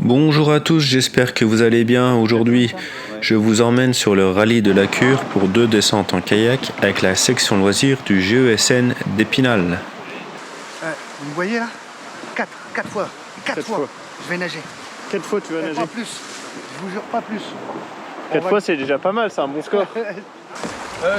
Bonjour à tous, j'espère que vous allez bien. Aujourd'hui, je vous emmène sur le rallye de la Cure pour 2 descentes en kayak avec la section loisirs du GESN d'Épinal. Vous me voyez là 4 fois. 4 fois. Je vais nager. 4 fois tu vas nager. Pas plus. Je vous jure pas plus. 4 fois c'est déjà pas mal, c'est un bon score.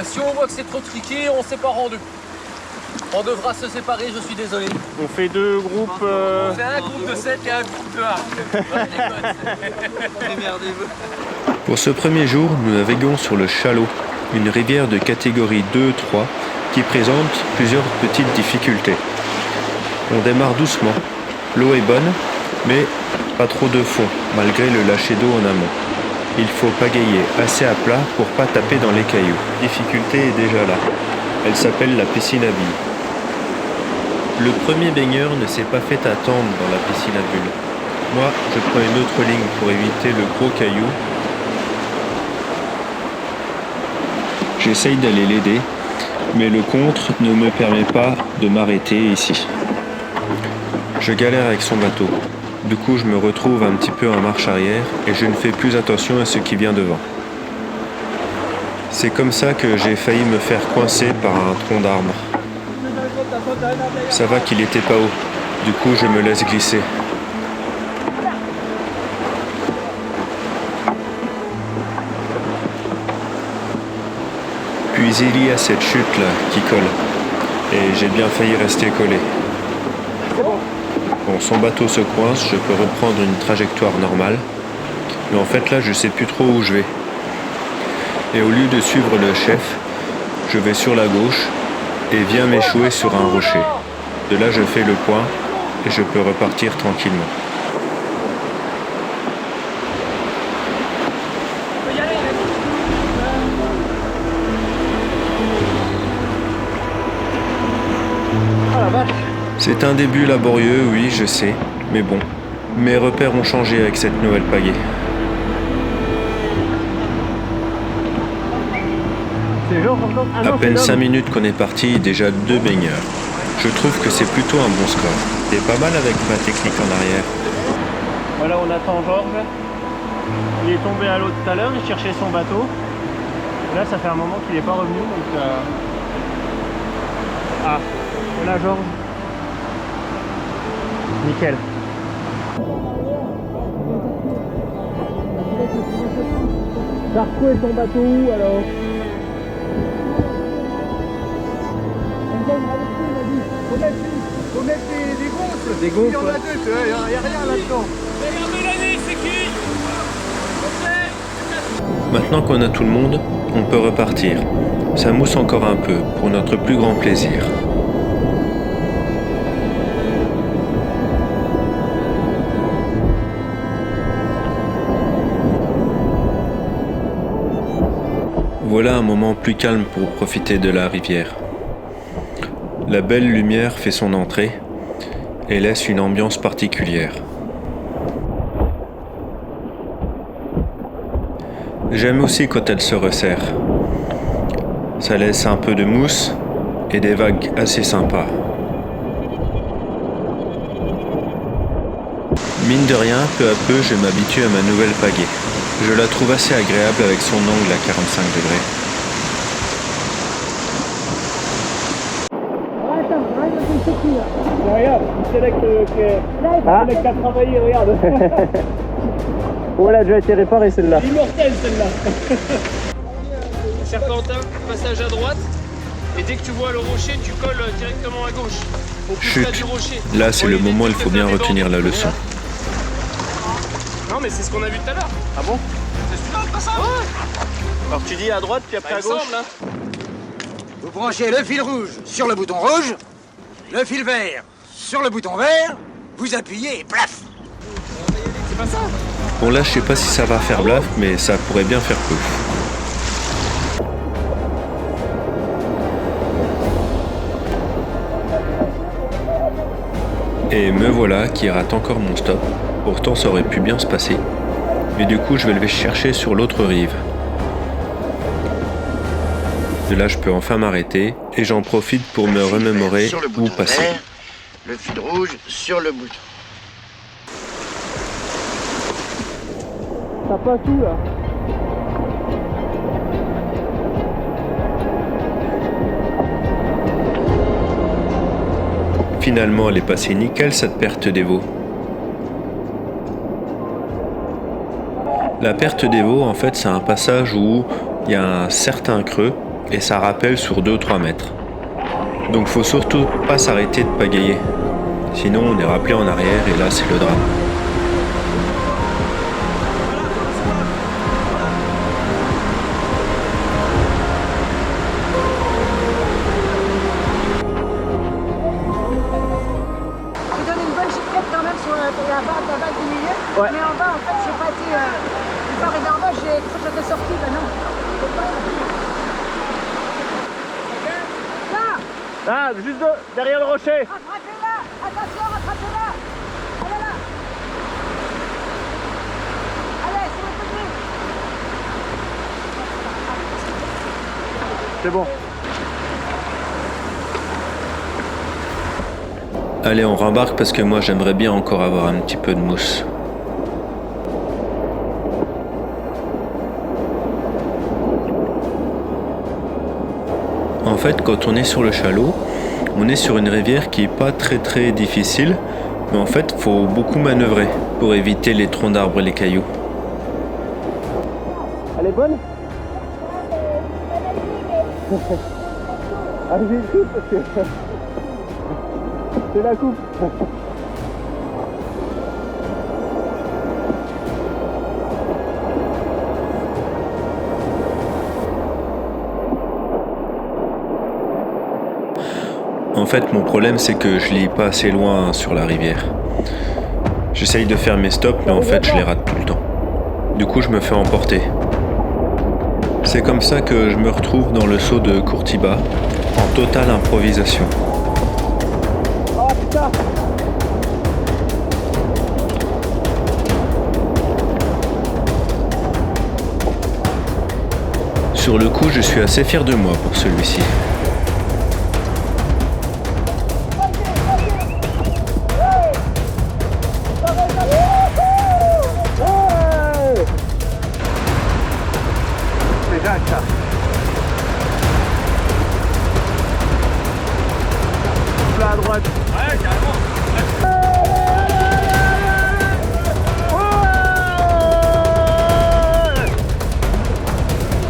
Si on voit que c'est trop tricky, on sépare en deux. On devra se séparer, je suis désolé. On fait 2 groupes. On fait un groupe de 7 et un groupe de 1. Démerdez-vous. Pour ce premier jour, nous naviguons sur le Chalot, une rivière de catégorie 2-3 qui présente plusieurs petites difficultés. On démarre doucement. L'eau est bonne, mais pas trop de fond, malgré le lâcher d'eau en amont. Il faut pagayer assez à plat pour pas taper dans les cailloux. Difficulté est déjà là. Elle s'appelle la piscine à billes. Le premier baigneur ne s'est pas fait attendre dans la piscine à bulles. Moi, je prends une autre ligne pour éviter le gros caillou. J'essaye d'aller l'aider, mais le contre ne me permet pas de m'arrêter ici. Je galère avec son bateau. Du coup, je me retrouve un petit peu en marche arrière et je ne fais plus attention à ce qui vient devant. C'est comme ça que j'ai failli me faire coincer par un tronc d'arbre. Ça va qu'il était pas haut. Du coup, je me laisse glisser. Puis il y a cette chute-là qui colle. Et j'ai bien failli rester collé. Bon, son bateau se coince, je peux reprendre une trajectoire normale. Mais en fait là, je sais plus trop où je vais. Et au lieu de suivre le chef, je vais sur la gauche et viens m'échouer sur un rocher. De là, je fais le point et je peux repartir tranquillement. C'est un début laborieux, oui, je sais, mais bon, mes repères ont changé avec cette nouvelle pagaie. À peine 5 minutes qu'on est parti, déjà 2 baigneurs. Je trouve que c'est plutôt un bon score. C'est pas mal avec ma technique en arrière. Voilà, on attend Georges. Il est tombé à l'eau tout à l'heure, il cherchait son bateau. Là, ça fait un moment qu'il n'est pas revenu, donc... Ah, voilà Georges. Nickel. T'as retrouvé ton bateau où alors? Faut mettre des gonfles. Des gonfles. Il y en a 2, il n'y a rien là-dedans. Regardez l'année, c'est qui? Maintenant qu'on a tout le monde, on peut repartir. Ça mousse encore un peu, pour notre plus grand plaisir. Voilà un moment plus calme pour profiter de la rivière. La belle lumière fait son entrée et laisse une ambiance particulière. J'aime aussi quand elle se resserre. Ça laisse un peu de mousse et des vagues assez sympas. Mine de rien, peu à peu, je m'habitue à ma nouvelle pagaie. Je la trouve assez agréable avec son angle à 45 degrés. Regarde, c'est là qui a travaillé, regarde. Oh, elle a déjà été réparée celle-là. Immortelle celle-là. Serpentin, passage à droite. Et dès que tu vois le rocher, tu colles directement à gauche. Au plus près du rocher. Là, c'est le moment où il faut bien retenir la leçon. Non, mais c'est ce qu'on a vu tout à l'heure. Ah bon? C'est celui-là le passage? Ouais. Alors tu dis à droite puis après à gauche? Vous branchez le fil rouge sur le bouton rouge, le fil vert sur le bouton vert, vous appuyez et plaf. C'est pas ça? Bon là, je sais pas si ça va faire blaf, mais ça pourrait bien faire pouf. Et me voilà qui rate encore mon stop. Pourtant, ça aurait pu bien se passer. Mais du coup, je vais le chercher sur l'autre rive. De là, je peux enfin m'arrêter et j'en profite pour me remémorer où passer. Le fil rouge sur le bouton. Ça passe où là? Finalement, elle est passée nickel cette perte d'Evo. La perte d'Evo, en fait, c'est un passage où il y a un certain creux et ça rappelle sur 2-3 mètres. Donc faut surtout pas s'arrêter de pagayer. Sinon on est rappelé en arrière et là c'est le drame. Je donne une bonne chiffrette quand même sur la vague du milieu. Ouais. Mais en bas, en fait, j'ai pas été. Je suis arrivé en bas, j'ai cru que j'étais sorti. Ben non. Là, Ah, juste derrière le rocher. rattrapez-la. Attention, rattrapez-la. Allez là. Allez, sur le côté. C'est bon. Allez, on rembarque parce que moi j'aimerais bien encore avoir un petit peu de mousse. En fait, quand on est sur le Chalot, on est sur une rivière qui est pas très difficile, mais en fait, faut beaucoup manœuvrer pour éviter les troncs d'arbres et les cailloux. Elle est bonne? Ah, j'ai une coupe parce que c'est la coupe. En fait, mon problème, c'est que je lis pas assez loin sur la rivière. J'essaye de faire mes stops, mais en fait, je les rate tout le temps. Du coup, je me fais emporter. C'est comme ça que je me retrouve dans le saut de Courtiba, en totale improvisation. Oh putain! Sur le coup, je suis assez fier de moi pour celui-ci. C'est Jacques ça. Là à droite. Ouais, carrément.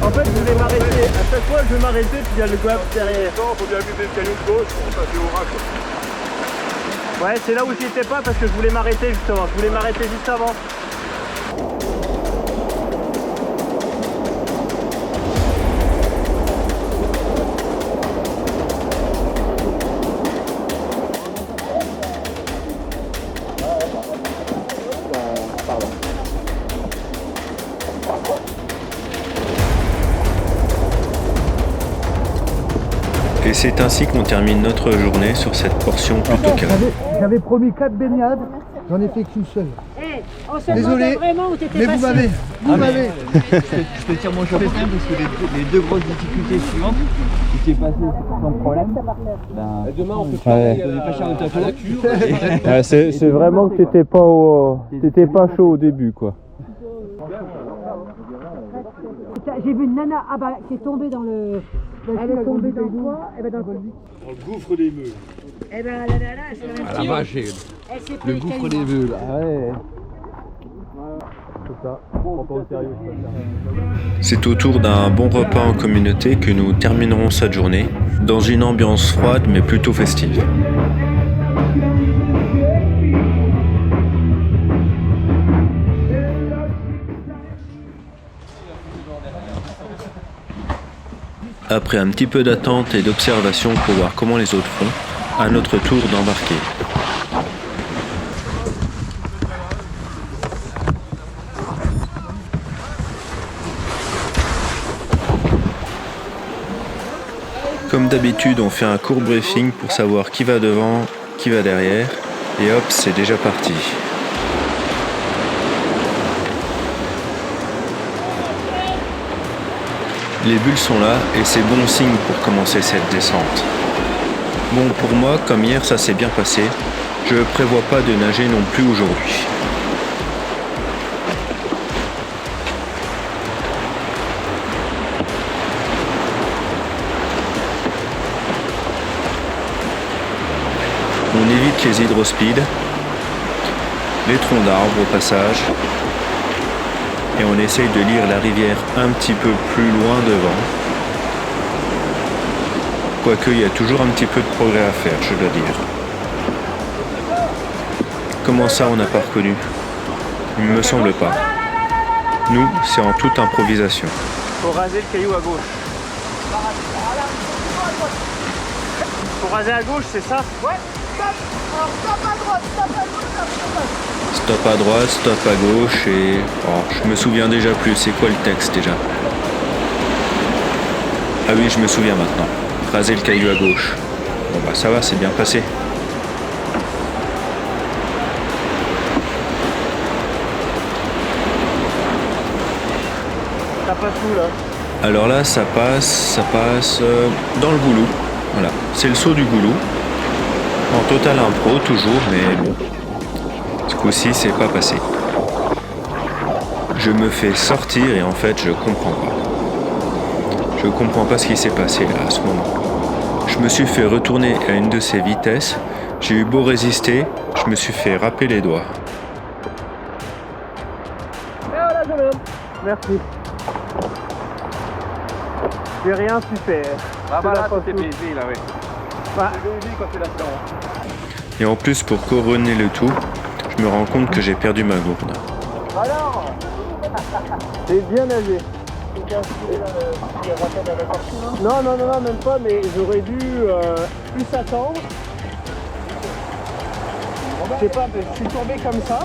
En fait, je vais m'arrêter. À chaque fois, je vais m'arrêter, puis il y a le gap derrière. Non, faut bien viser le caillou de gauche pour passer au rack. Ouais, c'est là où j'y étais pas parce que je voulais m'arrêter justement. Je voulais m'arrêter juste avant. Et c'est ainsi qu'on termine notre journée sur cette portion plutôt calme. J'avais promis 4 baignades, j'en ai fait qu'une seule. Hey, on se Désolé, demandait vraiment où t'étais mais passé. vous m'avez. Je peux tirer mon chapeau quand même parce que les deux grosses difficultés suivantes, qui est passé sans problème. Ben, demain on peut pas cher au tatou. C'est vraiment que t'étais pas chaud au début quoi. J'ai vu une nana qui est tombée dans le. Elle est tombée dans quoi? Eh ben dans le Dans le gouffre des meules. Eh ben la nana, c'est Ah la vache, elle s'est pris le gouffre cailloux. des bulles. Ah ouais. C'est autour d'un bon repas en communauté que nous terminerons cette journée, dans une ambiance froide mais plutôt festive. Après un petit peu d'attente et d'observation pour voir comment les autres font, à notre tour d'embarquer. Comme d'habitude, on fait un court briefing pour savoir qui va devant, qui va derrière, et hop, c'est déjà parti. Les bulles sont là et c'est bon signe pour commencer cette descente. Bon, pour moi, comme hier ça s'est bien passé, je prévois pas de nager non plus aujourd'hui. check les hydrospeed, les troncs d'arbres au passage, et on essaye de lire la rivière un petit peu plus loin devant. Quoique il y a toujours un petit peu de progrès à faire, je dois dire. Comment ça on n'a pas reconnu? Il ne me semble pas. Nous, c'est en toute improvisation. Faut raser le caillou à gauche. Faut raser à gauche, c'est ça? Ouais, stop. Alors stop à droite, stop à gauche, Stop à droite, stop à gauche et... Oh, je me souviens déjà plus, c'est quoi le texte déjà? Ah oui, je me souviens maintenant. Raser le caillou à gauche. Bon bah ça va, c'est bien passé. Ça passe où là? Alors là, ça passe dans le goulot. Voilà, c'est le saut du goulot. En total impro toujours, mais bon. Ce coup-ci, c'est pas passé. Je me fais sortir et en fait, je comprends pas. Je comprends pas ce qui s'est passé là à ce moment. Je me suis fait retourner à une de ces vitesses. J'ai eu beau résister, je me suis fait râper les doigts. Et voilà, jeune homme. Merci. J'ai rien su faire. Ah bah C'est là, la c'était faute. baisé là, ouais. Bah, J'ai baisé quand c'est là-dedans. Et en plus, pour couronner le tout, je me rends compte que j'ai perdu ma gourde. alors j'ai bien nagé. Non, non, non, non, même pas, mais j'aurais dû plus attendre. Je sais pas, je suis tombé comme ça,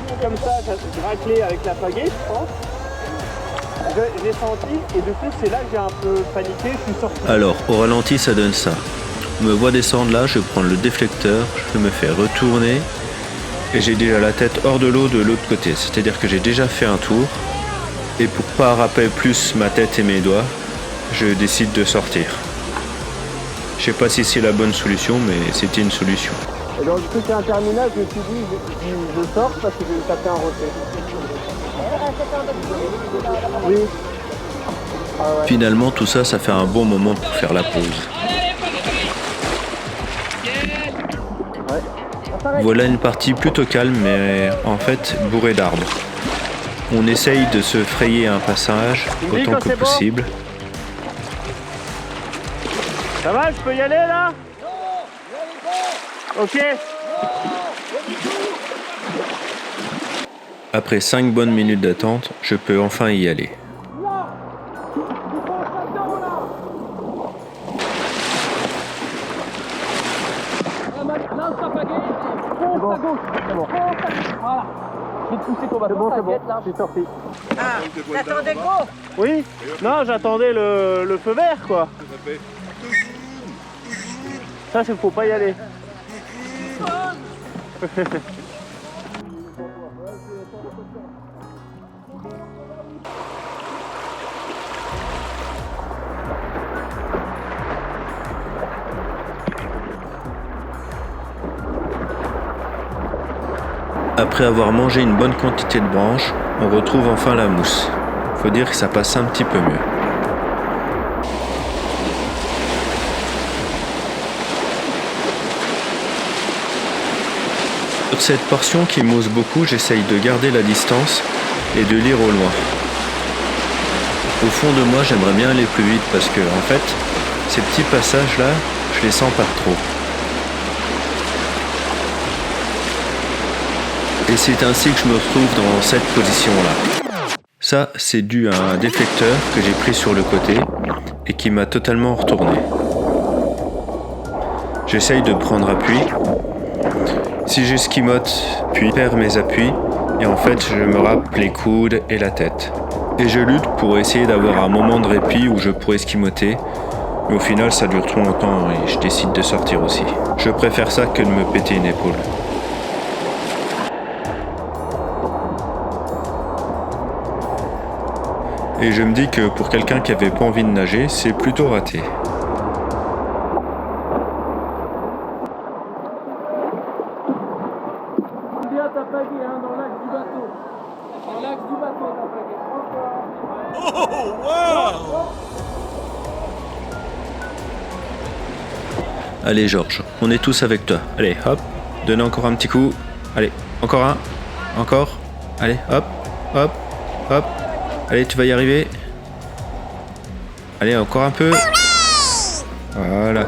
j'ai raclé avec la pagaie, je pense. J'ai senti, et du coup, c'est là que j'ai un peu paniqué, je suis sorti. Alors, au ralenti, ça donne ça. On me voit descendre là, je prends le déflecteur, je me fais retourner, et j'ai déjà la tête hors de l'eau de l'autre côté. C'est-à-dire que j'ai déjà fait un tour, et pour pas râper plus ma tête et mes doigts, je décide de sortir. Je sais pas si c'est la bonne solution, mais c'était une solution. Et donc, du coup, c'est interminable, je me suis dit, je sors parce que je vais taper un rocher. Oui. Ah ouais. Finalement, tout ça, ça fait un bon moment pour faire la pause. Voilà une partie plutôt calme, mais en fait bourrée d'arbres. On essaye de se frayer un passage autant que possible. Ça va, je peux y aller là? Ok. Après 5 bonnes minutes d'attente, je peux enfin y aller. C'est bon, je suis sorti. Ah, t'attendais gros? Oui? Non, j'attendais le feu vert quoi. Ça, c'est faut pas y aller. Après avoir mangé une bonne quantité de branches, on retrouve enfin la mousse. Faut dire que ça passe un petit peu mieux. Sur cette portion qui mousse beaucoup, j'essaye de garder la distance et de lire au loin. Au fond de moi, j'aimerais bien aller plus vite parce que, en fait, ces petits passages-là, je les sens pas trop. Et c'est ainsi que je me retrouve dans cette position-là. Ça, c'est dû à un déflecteur que j'ai pris sur le côté et qui m'a totalement retourné. J'essaye de prendre appui. Si j'esquimote, puis perds mes appuis, et en fait, je me râpe les coudes et la tête. Et je lutte pour essayer d'avoir un moment de répit où je pourrais esquimoter, mais au final, ça dure trop longtemps et je décide de sortir aussi. Je préfère ça que de me péter une épaule. Et je me dis que pour quelqu'un qui avait pas envie de nager, c'est plutôt raté. Bien ta pagaie hein, dans l'axe du bateau. Dans l'axe du bateau ta pagaie. Allez Georges, on est tous avec toi. Allez, hop. Donnez encore un petit coup. Allez, encore un. Encore. Allez, hop, hop, hop. Allez, tu vas y arriver. Allez, encore un peu. Voilà.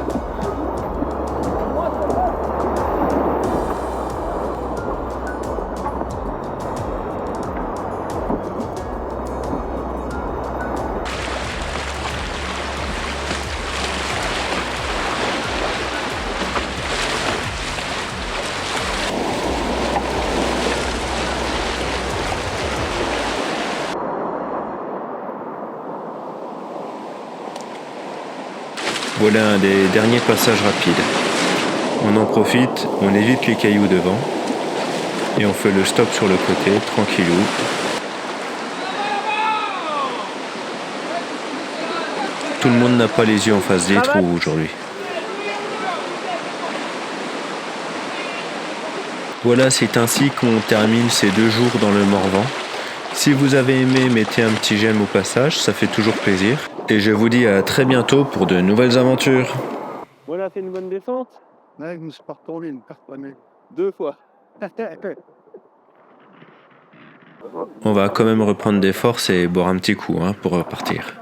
Voilà un des derniers passages rapides. On en profite, on évite les cailloux devant et on fait le stop sur le côté, tranquillou. Tout le monde n'a pas les yeux en face des trous aujourd'hui. Voilà, c'est ainsi qu'on termine ces 2 jours dans le Morvan. Si vous avez aimé, mettez un petit j'aime au passage, ça fait toujours plaisir. Et je vous dis à très bientôt pour de nouvelles aventures. Voilà, c'est une bonne descente. Ouais, je me suis pas retourné une carte année. 2 fois. On va quand même reprendre des forces et boire un petit coup pour repartir.